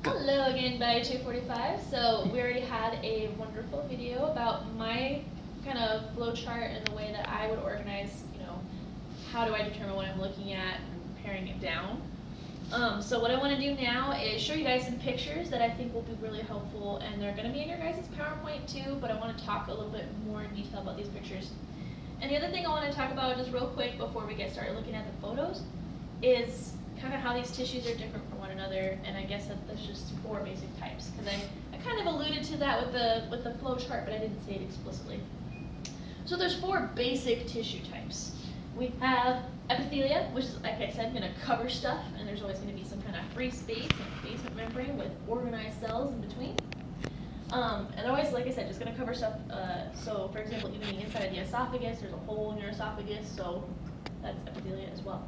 Hello again by 245. So we already had a wonderful video about my kind of flow chart and the way that I would organize, how do I determine what I'm looking at and paring it down. So what I want to do now is show you guys some pictures that I think will be really helpful, and they're going to be in your guys' PowerPoint too, but I want to talk a little bit more in detail about these pictures. And the other thing I want to talk about just real quick before we get started looking at the photos is kind of how these tissues are different from one another, and I guess that there's just 4 basic types, because I kind of alluded to that with the flow chart, but I didn't say it explicitly. So there's 4 basic tissue types. We have epithelia, which is, like I said, going to cover stuff, and there's always going to be some kind of free space and basement membrane with organized cells in between. And always, like I said, just going to cover stuff. So, for example, even the inside of the esophagus, there's a hole in your esophagus, so that's epithelia as well.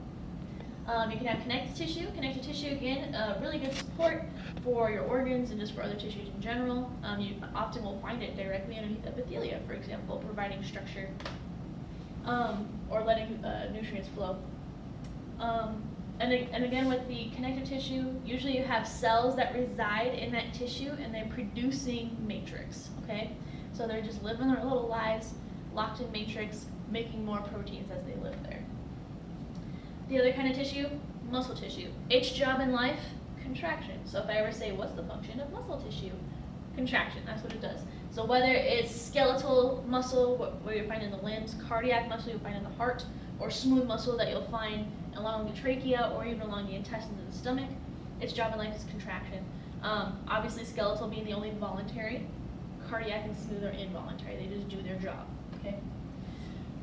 You can have connective tissue. Connective tissue, again, really good support for your organs and just for other tissues in general. You often will find it directly underneath epithelia, for example, providing structure or letting nutrients flow. And again, with the connective tissue, usually you have cells that reside in that tissue and they're producing matrix, okay? So they're just living their little lives, locked in matrix, making more proteins as they live there. The other kind of tissue, muscle tissue. Its job in life, contraction. So if I ever say, what's the function of muscle tissue? Contraction, that's what it does. So whether it's skeletal muscle, where you find in the limbs, cardiac muscle you'll find in the heart, or smooth muscle that you'll find along the trachea or even along the intestines and the stomach, its job in life is contraction. Obviously skeletal being the only voluntary, cardiac and smooth are involuntary, they just do their job, okay?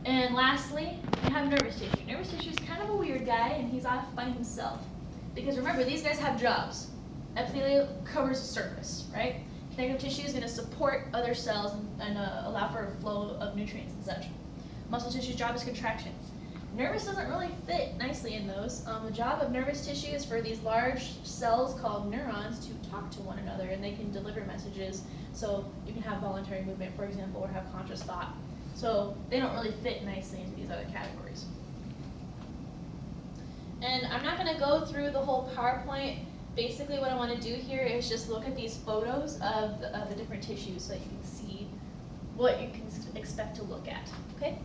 And lastly, you have nervous tissue. Nervous tissue is kind of a weird guy, and he's off by himself. Because remember, these guys have jobs. Epithelium covers the surface, right? Connective tissue is going to support other cells and allow for a flow of nutrients and such. Muscle tissue's job is contraction. Nervous doesn't really fit nicely in those. The job of nervous tissue is for these large cells called neurons to talk to one another, and they can deliver messages. So you can have voluntary movement, for example, or have conscious thought. So they don't really fit nicely into these other categories. And I'm not going to go through the whole PowerPoint. Basically what I want to do here is just look at these photos of the different tissues so that you can see what you can expect to look at. Okay?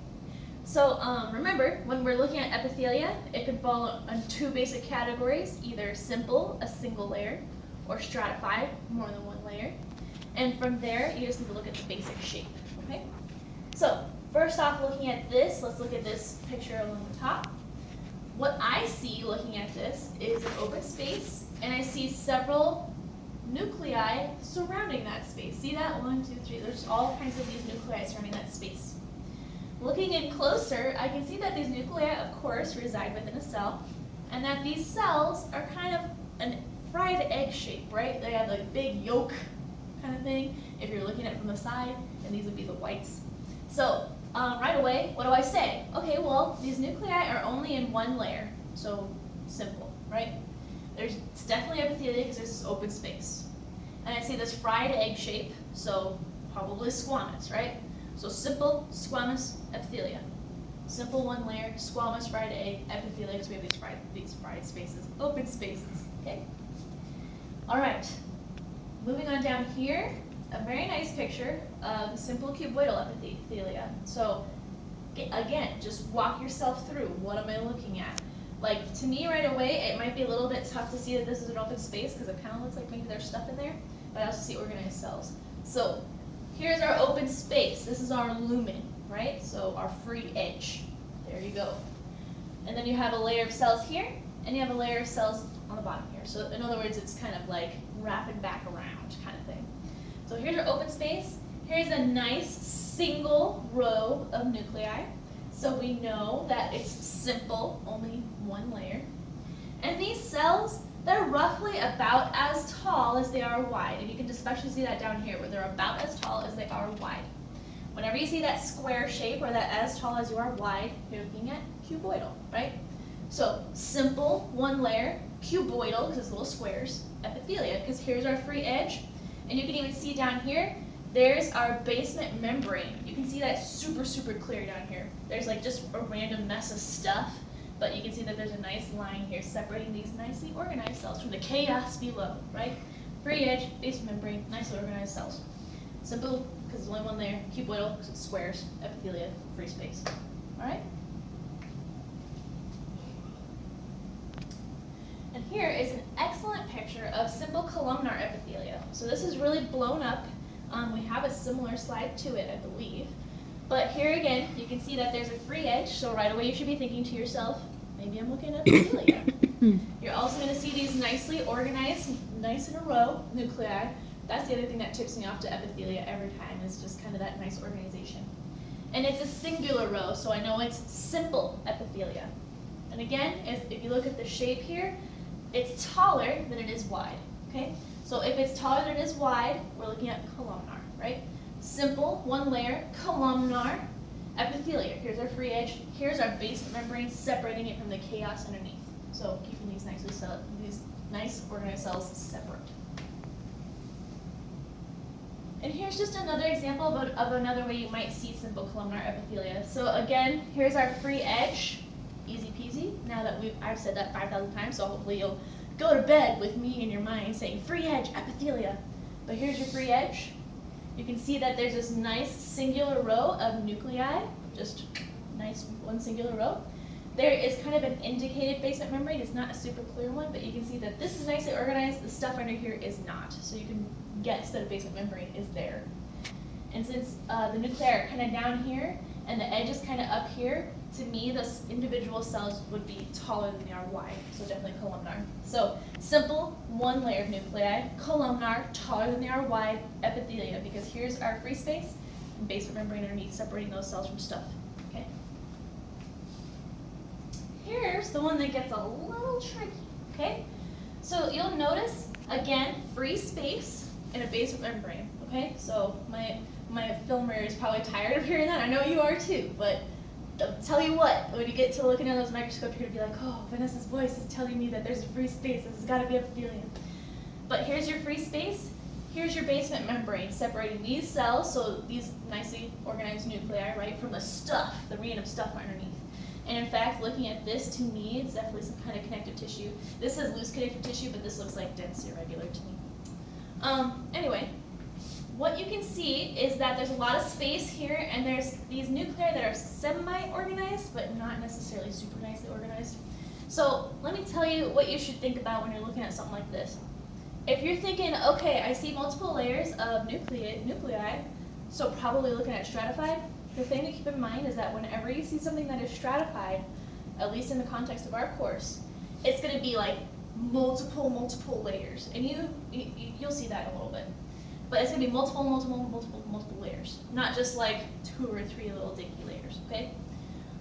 So remember, when we're looking at epithelia, it can fall in 2 basic categories, either simple, a single layer, or stratified, more than 1 layer. And from there, you just need to look at the basic shape. Okay? So, first off, looking at this, let's look at this picture along the top. What I see looking at this is an open space, and I see several nuclei surrounding that space. See that? 1, 2, 3. There's all kinds of these nuclei surrounding that space. Looking in closer, I can see that these nuclei, of course, reside within a cell, and that these cells are kind of a fried egg shape, right? They have a big yolk kind of thing, if you're looking at it from the side, and these would be the whites. So, right away, what do I say? Okay, well, these nuclei are only in 1 layer, so simple, right? It's definitely epithelia because there's this open space. And I see this fried egg shape, so probably squamous, right? So simple, squamous, epithelia. Simple 1 layer, squamous, fried egg, epithelia, because we have these fried spaces, open spaces, okay? All right, moving on down here. A very nice picture of simple cuboidal epithelia. So again, just walk yourself through. What am I looking at? Like, to me right away, it might be a little bit tough to see that this is an open space because it kind of looks like maybe there's stuff in there, but I also see organized cells. So here's our open space. This is our lumen, right? So our free edge. There you go. And then you have a layer of cells here, and you have a layer of cells on the bottom here. So in other words, it's kind of like wrapping back around kind of thing. So here's our open space. Here's a nice single row of nuclei. So we know that it's simple, only 1 layer. And these cells, they're roughly about as tall as they are wide. And you can especially see that down here, where they're about as tall as they are wide. Whenever you see that square shape, or that as tall as you are wide, you're looking at cuboidal, right? So simple, 1 layer, cuboidal, because it's little squares, epithelia, because here's our free edge. And you can even see down here, there's our basement membrane. You can see that super, super clear down here. There's like just a random mess of stuff, but you can see that there's a nice line here separating these nicely organized cells from the chaos below, right? free edge, basement membrane, nicely organized cells. Simple, because there's only one layer. Cuboidal, because it's squares. Epithelia, free space. All right? And here is an excellent picture of simple columnar epithelia. So this is really blown up. We have a similar slide to it, I believe. But here again, you can see that there's a free edge. So right away you should be thinking to yourself, maybe I'm looking at epithelia. You're also going to see these nicely organized, nice in a row, nuclei. That's the other thing that tips me off to epithelia every time, is just kind of that nice organization. And it's a singular row, so I know it's simple epithelia. And again, if you look at the shape here, it's taller than it is wide, okay? So if it's taller than it is wide, we're looking at columnar, right? Simple, one layer, columnar, epithelia. Here's our free edge. Here's our basement membrane separating it from the chaos underneath. So keeping these nice organized cells separate. And here's just another example of another way you might see simple columnar epithelia. So again, here's our free edge. Easy peasy. Now that I've said that 5,000 times, so hopefully you'll go to bed with me in your mind saying free edge, epithelia. But here's your free edge. You can see that there's this nice singular row of nuclei, just nice one singular row. There is kind of an indicated basement membrane. It's not a super clear one, but you can see that this is nicely organized. The stuff under here is not. So you can guess that a basement membrane is there. And since the nuclei are kind of down here and the edge is kind of up here, to me, the individual cells would be taller than they are wide, so definitely columnar. So simple, one layer of nuclei, columnar, taller than they are wide, epithelia, because here's our free space and basement membrane underneath separating those cells from stuff. Okay. Here's the one that gets a little tricky. Okay. So you'll notice again, free space and a basement membrane. Okay. So my filmer is probably tired of hearing that. I know you are too, but I'll tell you what, when you get to looking at those microscopes, you're going to be like, oh, Vanessa's voice is telling me that there's a free space. This has got to be epithelium. But here's your free space. Here's your basement membrane separating these cells, so these nicely organized nuclei, right, from the stuff, the random stuff underneath. And in fact, looking at this, to me, it's definitely some kind of connective tissue. This is loose connective tissue, but this looks like dense irregular to me. Anyway. What you can see is that there's a lot of space here, and there's these nuclei that are semi-organized, but not necessarily super nicely organized. So let me tell you what you should think about when you're looking at something like this. If you're thinking, okay, I see multiple layers of nuclei, so probably looking at stratified, the thing to keep in mind is that whenever you see something that is stratified, at least in the context of our course, it's going to be like multiple layers, and you'll see that in a little bit. But it's going to be multiple layers, not just like 2 or 3 little dinky layers, okay?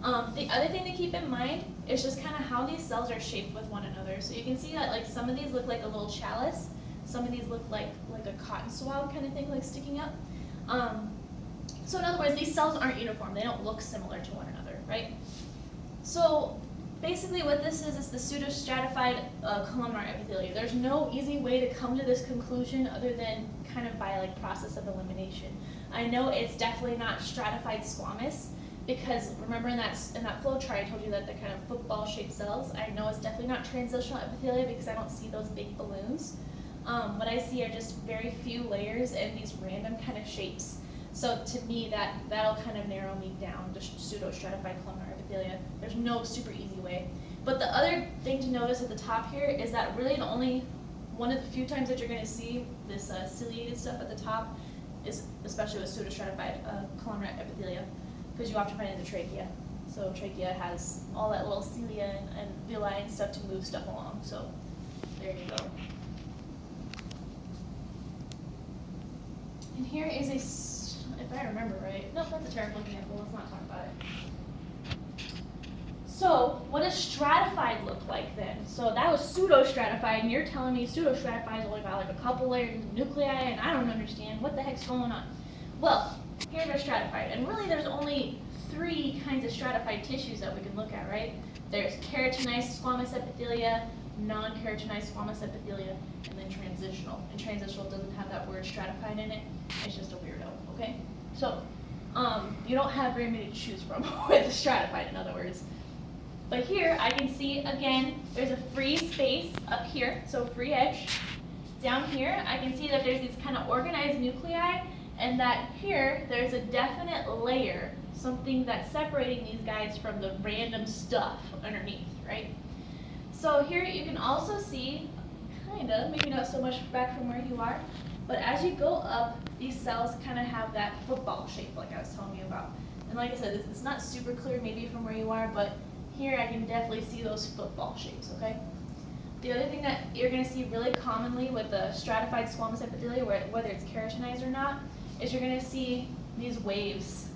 The other thing to keep in mind is just kind of how these cells are shaped with one another. So you can see that like some of these look like a little chalice, some of these look like a cotton swab kind of thing, like sticking up. So in other words, these cells aren't uniform. They don't look similar to one another, right? So basically what this is the pseudostratified columnar epithelia. There's no easy way to come to this conclusion other than kind of by like process of elimination. I know it's definitely not stratified squamous, because remember in that flow chart I told you that they're kind of football-shaped cells. I know it's definitely not transitional epithelia because I don't see those big balloons. What I see are just very few layers and these random kind of shapes. So to me, that'll kind of narrow me down to pseudostratified columnar epithelia. There's no super easy way. But the other thing to notice at the top here is that really the only one of the few times that you're going to see this ciliated stuff at the top is especially with pseudostratified columnar epithelia, because you often find it in the trachea. So trachea has all that little cilia and villi and stuff to move stuff along. So there you go. And here is if I remember right, no, that's a terrible example. Let's not talk about it. So what does stratified look like then? So that was pseudostratified, and you're telling me pseudostratified is only got like a couple layers of nuclei, and I don't understand what the heck's going on. Well, here's our stratified, and really there's only 3 kinds of stratified tissues that we can look at, right? There's keratinized squamous epithelia, non-keratinized squamous epithelia, and then transitional. And transitional doesn't have that word stratified in it. It's just a weirdo, okay? So you don't have very many to choose from with stratified, in other words. But here I can see, again, there's a free space up here, so free edge. down here, I can see that there's these kind of organized nuclei, and that here, there's a definite layer, something that's separating these guys from the random stuff underneath, right? So here you can also see, kind of, maybe not so much back from where you are, but as you go up, these cells kind of have that football shape like I was telling you about. And like I said, it's not super clear maybe from where you are, but here I can definitely see those football shapes, okay? The other thing that you're going to see really commonly with the stratified squamous epithelia, whether it's keratinized or not, is you're going to see these waves,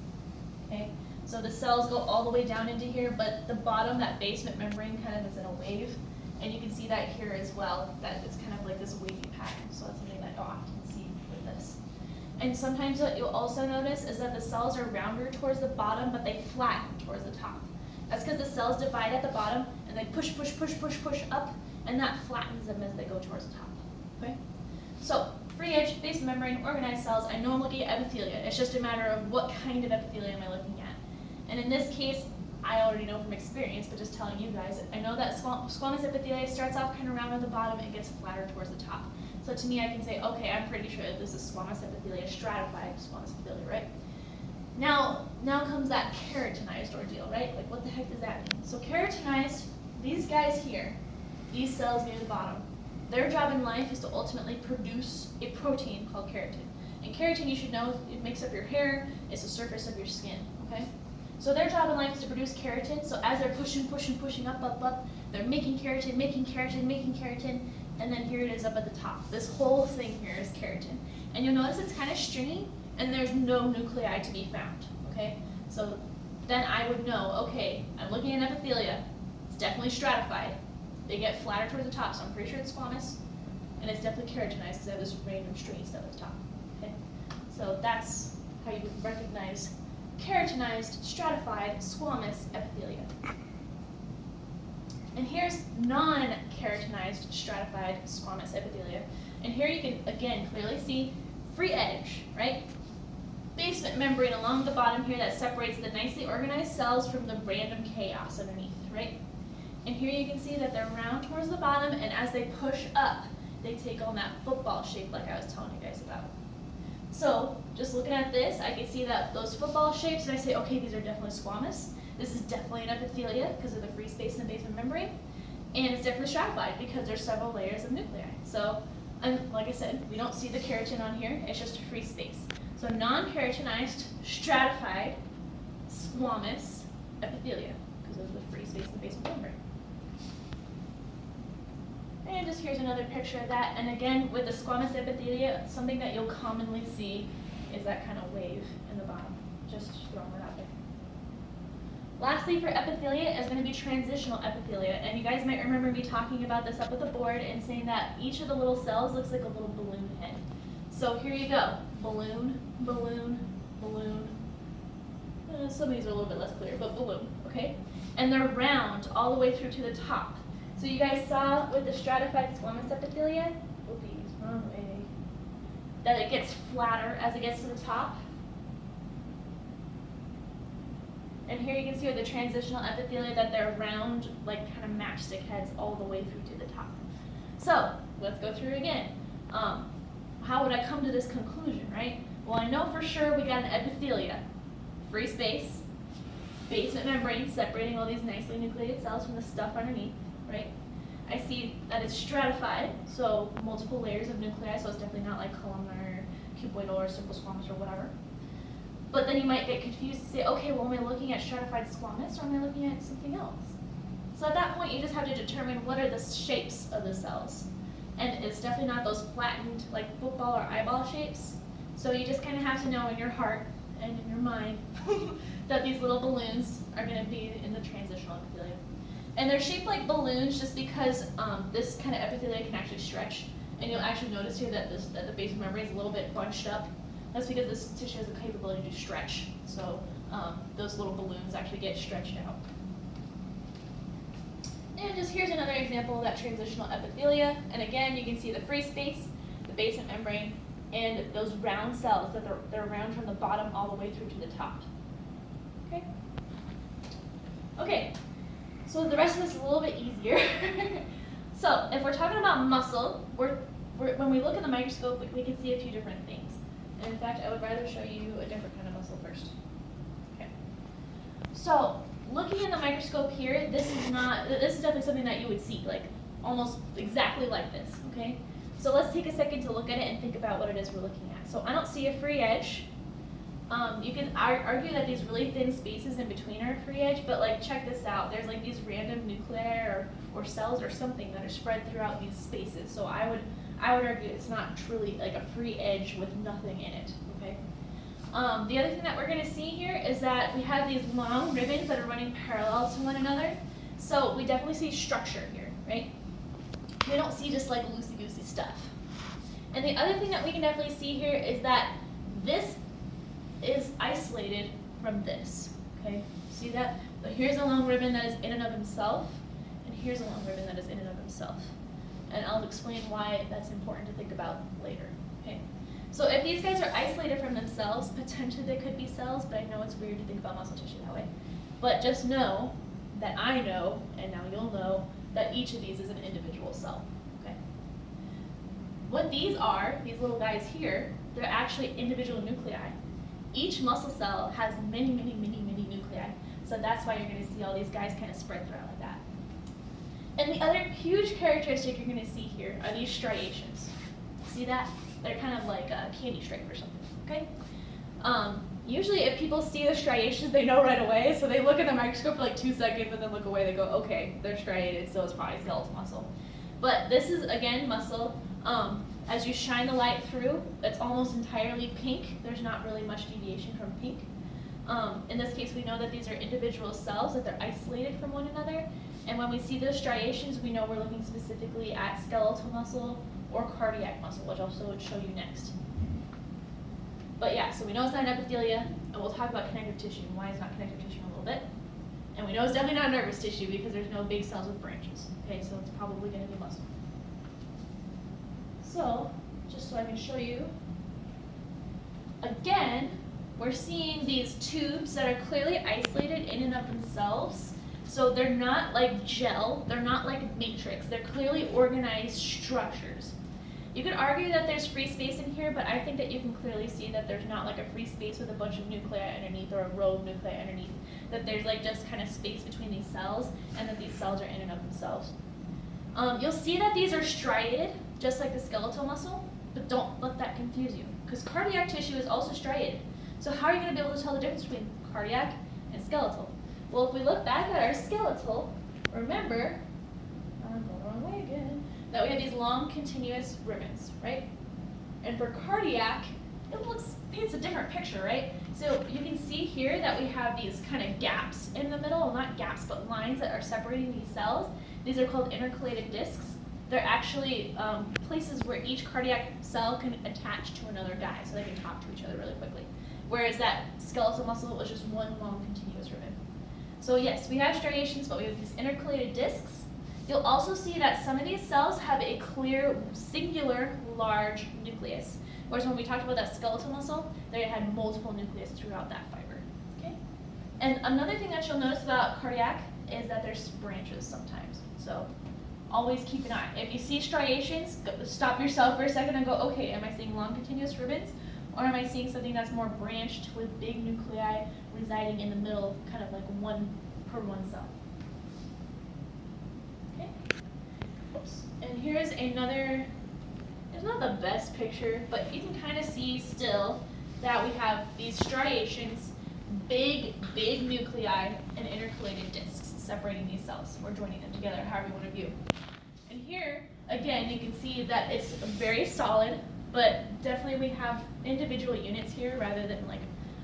okay? So the cells go all the way down into here, but the bottom, that basement membrane kind of is in a wave. And you can see that here as well, that it's kind of like this wavy pattern. So that's something that you'll often see with this. And sometimes what you'll also notice is that the cells are rounder towards the bottom, but they flatten towards the top. That's because the cells divide at the bottom, and they push up, and that flattens them as they go towards the top, okay? So, free edge, basement membrane, organized cells, I know I'm looking at epithelia. It's just a matter of what kind of epithelia am I looking at. And in this case, I already know from experience, but just telling you guys, I know that squamous epithelia starts off kind of round at the bottom and gets flatter towards the top. So to me, I can say, okay, I'm pretty sure that this is squamous epithelia, stratified squamous epithelia, right? Now comes that keratinized ordeal, right? Like, what the heck does that mean? So keratinized, these guys here, these cells near the bottom, their job in life is to ultimately produce a protein called keratin. And keratin, you should know, it makes up your hair, it's the surface of your skin, okay? So their job in life is to produce keratin, so as they're pushing up, they're making keratin, and then here it is up at the top. This whole thing here is keratin. And you'll notice it's kind of stringy, and there's no nuclei to be found, okay? So then I would know, okay, I'm looking at epithelia, it's definitely stratified. They get flatter towards the top, so I'm pretty sure it's squamous, and it's definitely keratinized because I have this random stringy stuff at the top, okay? So that's how you would recognize keratinized, stratified, squamous epithelia. And here's non-keratinized, stratified, squamous epithelia. And here you can, again, clearly see free edge, right? Basement membrane along the bottom here that separates the nicely organized cells from the random chaos underneath, right? And here you can see that they're round towards the bottom, and as they push up, they take on that football shape like I was telling you guys about. So, just looking at this, I can see that those football shapes, and I say, okay, these are definitely squamous. This is definitely an epithelia because of the free space in the basement membrane. And it's definitely stratified because there's several layers of nuclei. So, and like I said, we don't see the keratin on here, it's just a free space. So non-keratinized, stratified, squamous epithelia because of the free space in the basement membrane. And just here's another picture of that. And again, with the squamous epithelia, something that you'll commonly see is that kind of wave in the bottom. Just throwing it out there. Lastly, for epithelia is going to be transitional epithelia. And you guys might remember me talking about this up at the board and saying that each of the little cells looks like a little balloon head. So here you go. Balloon, balloon, balloon. Some of these are a little bit less clear, but balloon, okay? And they're round all the way through to the top. So you guys saw with the stratified squamous epithelia, wrong way, that it gets flatter as it gets to the top. And here you can see with the transitional epithelia that they're round, like kind of matchstick heads all the way through to the top. So let's go through again. How would I come to this conclusion, right? Well, I know for sure we got an epithelia, free space, basement membrane separating all these nicely nucleated cells from the stuff underneath, right? I see that it's stratified, so multiple layers of nuclei, so it's definitely not like columnar, cuboidal, or simple squamous, or whatever. But then you might get confused and say, okay, well, am I looking at stratified squamous, or am I looking at something else? So at that point, you just have to determine what are the shapes of the cells. And it's definitely not those flattened, like football or eyeball shapes. So you just kind of have to know in your heart and in your mind that these little balloons are going to be in the transitional epithelia. And they're shaped like balloons just because this kind of epithelia can actually stretch. And you'll actually notice here that the basement membrane is a little bit bunched up. That's because this tissue has the capability to stretch. So those little balloons actually get stretched out. And just here's another example of that transitional epithelia. And again, you can see the free space, the basement membrane, and those round cells that they're round from the bottom all the way through to the top. Okay? Okay, so the rest of this is a little bit easier. So if we're talking about muscle, we're when we look in the microscope, we can see a few different things. And in fact, I would rather show you a different kind of muscle first. Okay. So, looking in the microscope here, this is definitely something that you would see, like almost exactly like this, okay? So let's take a second to look at it and think about what it is we're looking at. So I don't see a free edge. You can argue that these really thin spaces in between are a free edge, but like check this out. There's like these random nuclei or cells or something that are spread throughout these spaces. So I would argue it's not truly like a free edge with nothing in it, okay? The other thing that we're going to see here is that we have these long ribbons that are running parallel to one another. So we definitely see structure here, right? We don't see just like loosey-goosey stuff. And the other thing that we can definitely see here is that this is isolated from this, okay? See that? So here's a long ribbon that is in and of himself, and here's a long ribbon that is in and of himself. And I'll explain why that's important to think about later, okay? So if these guys are isolated from themselves, potentially they could be cells, but I know it's weird to think about muscle tissue that way. But just know that I know, and now you'll know, that each of these is an individual cell, okay? What these are, these little guys here, they're actually individual nuclei. Each muscle cell has many, many, many, many nuclei. So that's why you're going to see all these guys kind of spread throughout like that. And the other huge characteristic you're going to see here are these striations. See that? They're kind of like a candy stripe or something, okay? Usually if people see the striations, they know right away. So they look in the microscope for like 2 seconds and then look away. They go, okay, they're striated, so it's probably skeletal muscle. But this is, again, muscle. As you shine the light through, it's almost entirely pink. There's not really much deviation from pink. In this case, we know that these are individual cells, that they're isolated from one another. And when we see those striations, we know we're looking specifically at skeletal muscle or cardiac muscle, which also would show you next. But yeah, so we know it's not an epithelia, and we'll talk about connective tissue and why it's not connective tissue in a little bit. And we know it's definitely not nervous tissue because there's no big cells with branches. Okay, so it's probably going to be muscle. So, just so I can show you, again, we're seeing these tubes that are clearly isolated in and of themselves. So they're not like gel, they're not like matrix, they're clearly organized structures. You could argue that there's free space in here, but I think that you can clearly see that there's not like a free space with a bunch of nuclei underneath or a row of nuclei underneath. That there's like just kind of space between these cells, and that these cells are in and of themselves. You'll see that these are striated, just like the skeletal muscle, but don't let that confuse you, because cardiac tissue is also striated. So how are you going to be able to tell the difference between cardiac and skeletal? Well, if we look back at our skeletal, remember, I'm going the wrong way again, that we have these long continuous ribbons, right? And for cardiac, it paints a different picture, right? So you can see here that we have these kind of gaps in the middle, well, not gaps, but lines that are separating these cells. These are called intercalated discs. They're actually places where each cardiac cell can attach to another guy, so they can talk to each other really quickly. Whereas that skeletal muscle was just one long continuous ribbon. So yes, we have striations, but we have these intercalated discs. You'll also see that some of these cells have a clear, singular, large nucleus. Whereas when we talked about that skeletal muscle, they had multiple nucleus throughout that fiber. Okay? And another thing that you'll notice about cardiac is that there's branches sometimes. So always keep an eye. If you see striations, stop yourself for a second and go, okay, am I seeing long continuous ribbons? Or am I seeing something that's more branched with big nuclei residing in the middle, kind of like one per one cell? Okay. Oops. And here's another, it's not the best picture, but you can kind of see still that we have these striations, big nuclei, and intercalated discs separating these cells, or joining them together, however you want to view. And here, again, you can see that it's very solid, but definitely we have individual units here rather than like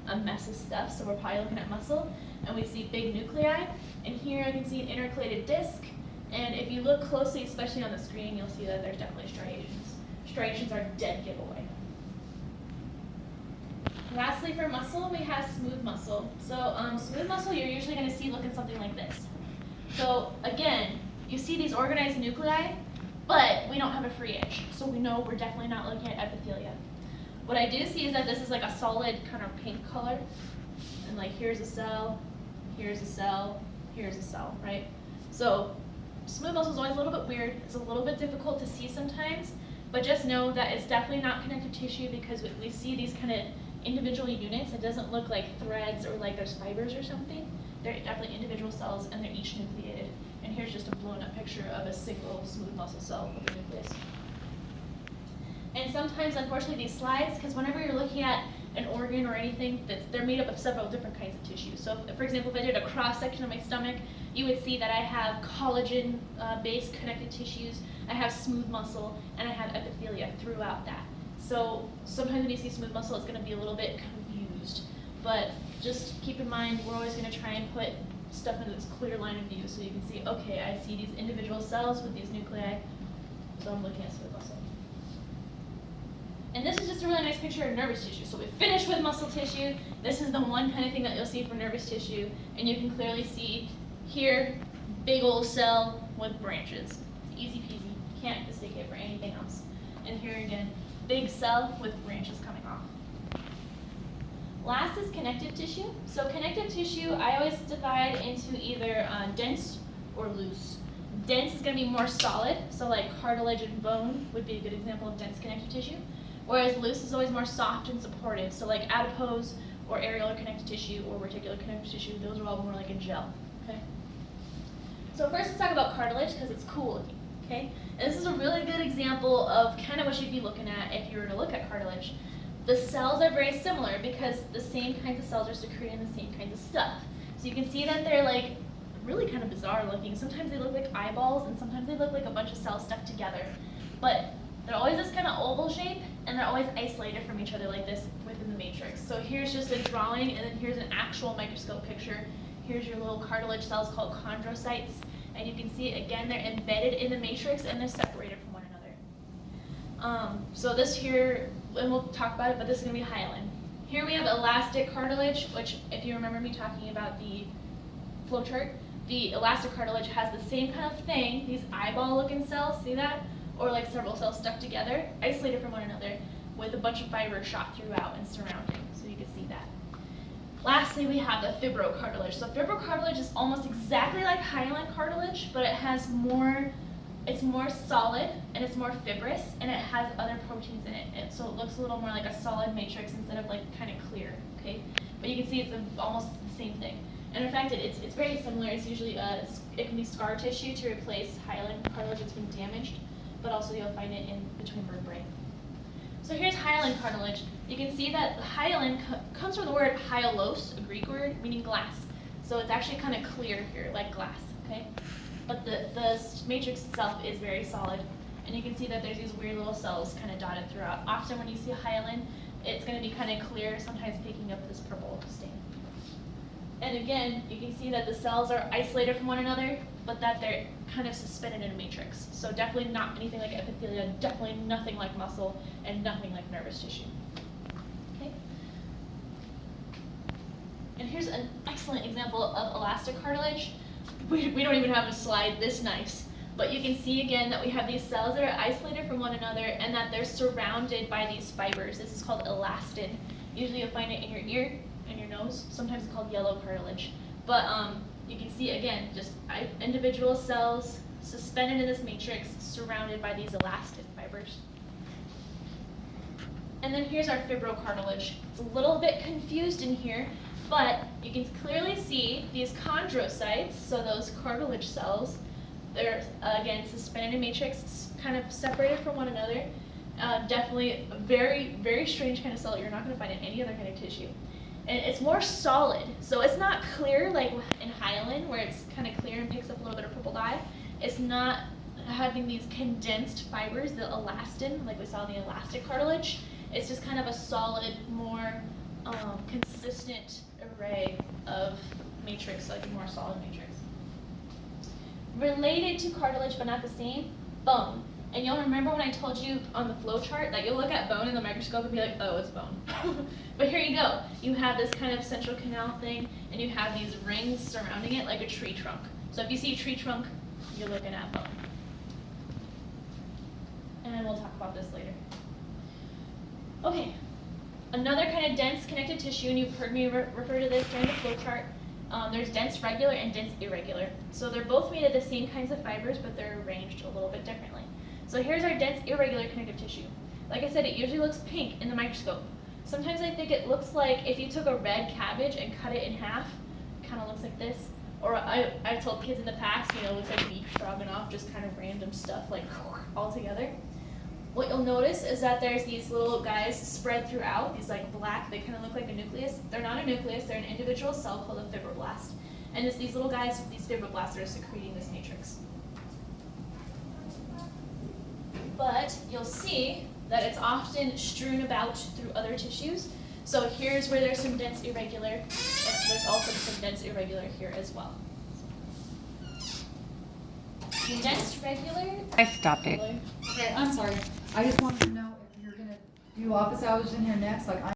a mess of stuff, so we're probably looking at muscle, and we see big nuclei, and here I can see an intercalated disc, and if you look closely, especially on the screen, you'll see that there's definitely striations. Striations are dead giveaway. Lastly, for muscle, we have smooth muscle. So smooth muscle, you're usually going to see looking something like this. So again, you see these organized nuclei, but we don't have a free edge, so we know we're definitely not looking at epithelia. What I do see is that this is like a solid kind of pink color, and like here's a cell, here's a cell, here's a cell, right? So smooth muscle is always a little bit weird. It's a little bit difficult to see sometimes but just know that it's definitely not connective tissue because we see these kind of individual units. It doesn't look like threads or like there's fibers or something. They're definitely individual cells and they're each nucleated. And here's just a blown up picture of a single smooth muscle cell with a nucleus. And sometimes, unfortunately, these slides, because whenever you're looking at an organ or anything, they're made up of several different kinds of tissues. So, for example, if I did a cross-section of my stomach, you would see that I have collagen-based connective tissues, I have smooth muscle, and I have epithelia throughout that. So sometimes when you see smooth muscle, it's going to be a little bit confused. But just keep in mind, we're always going to try and put stuff in this clear line of view so you can see, okay, I see these individual cells with these nuclei, so I'm looking at smooth muscle. And this is just a really nice picture of nervous tissue. So we finished with muscle tissue. This is the one kind of thing that you'll see for nervous tissue. And you can clearly see here, big old cell with branches. It's easy peasy. Can't mistake it for anything else. And here again, big cell with branches coming off. Last is connective tissue. So connective tissue, I always divide into either dense or loose. Dense is going to be more solid. So like cartilage and bone would be a good example of dense connective tissue. Whereas loose is always more soft and supportive. So like adipose or areolar connective tissue or reticular connective tissue, those are all more like a gel. Okay. So first let's talk about cartilage because it's cool looking. Okay. And this is a really good example of kind of what you'd be looking at if you were to look at cartilage. The cells are very similar because the same kinds of cells are secreting the same kinds of stuff. So you can see that they're like really kind of bizarre looking. Sometimes they look like eyeballs and sometimes they look like a bunch of cells stuck together. But they're always this kind of oval shape, and they're always isolated from each other like this within the matrix. So here's just a drawing, and then here's an actual microscope picture. Here's your little cartilage cells called chondrocytes, and you can see, again, they're embedded in the matrix, and they're separated from one another. So this here, and we'll talk about it, but this is going to be hyaline. Here we have elastic cartilage, which, if you remember me talking about the flowchart, the elastic cartilage has the same kind of thing, these eyeball-looking cells, see that? Or like several cells stuck together, isolated from one another, with a bunch of fibers shot throughout and surrounding, so you can see that. Lastly, we have the fibrocartilage. So fibrocartilage is almost exactly like hyaline cartilage, but it has more, it's more solid, and it's more fibrous, and it has other proteins in it. And so it looks a little more like a solid matrix instead of like kind of clear, okay? But you can see it's almost the same thing. And in fact, it's very similar. It's usually, it can be scar tissue to replace hyaline cartilage that's been damaged, but also you'll find it in between vertebrae. So here's hyaline cartilage. You can see that hyaline comes from the word hyalos, a Greek word meaning glass. So it's actually kind of clear here, like glass, okay? But the matrix itself is very solid. And you can see that there's these weird little cells kind of dotted throughout. Often when you see hyaline, it's going to be kind of clear, sometimes picking up this purple stain. And again, you can see that the cells are isolated from one another, but that they're kind of suspended in a matrix. So definitely not anything like epithelia, definitely nothing like muscle, and nothing like nervous tissue. Okay. And here's an excellent example of elastic cartilage. We don't even have a slide this nice, but you can see again that we have these cells that are isolated from one another and that they're surrounded by these fibers. This is called elastin. Usually you'll find it in your ear and your nose. Sometimes it's called yellow cartilage. But you can see, again, just individual cells suspended in this matrix surrounded by these elastin fibers. And then here's our fibrocartilage. It's a little bit confused in here, but you can clearly see these chondrocytes, so those cartilage cells, they're, again, suspended in matrix, kind of separated from one another. Definitely a very, very strange kind of cell you're not going to find in any other kind of tissue. And it's more solid, so it's not clear like in hyaline where it's kind of clear and picks up a little bit of purple dye. It's not having these condensed fibers, the elastin, like we saw in the elastic cartilage. It's just kind of a solid, more consistent array of matrix, like a more solid matrix. Related to cartilage but not the same, bone. And you'll remember when I told you on the flow chart that you'll look at bone in the microscope and be like, oh, it's bone. But here you go. You have this kind of central canal thing, and you have these rings surrounding it like a tree trunk. So if you see a tree trunk, you're looking at bone. And we'll talk about this later. Okay, another kind of dense connective tissue, and you've heard me refer to this during the flow chart. There's dense regular and dense irregular. So they're both made of the same kinds of fibers, but they're arranged a little bit differently. So here's our dense irregular connective tissue. Like I said, it usually looks pink in the microscope. Sometimes I think it looks like if you took a red cabbage and cut it in half, it kind of looks like this. Or I've told kids in the past, you know, it looks like beef stroganoff, just kind of random stuff like all together. What you'll notice is that there's these little guys spread throughout, these like black, they kind of look like a nucleus. They're not a nucleus, they're an individual cell called a fibroblast. And it's these little guys, these fibroblasts that are secreting this matrix. But you'll see that it's often strewn about through other tissues. So here's where there's some dense irregular, and there's also some dense irregular here as well. The dense regular. I stopped it. Okay, I'm sorry. I just wanted to know if you're gonna do office hours in here next, like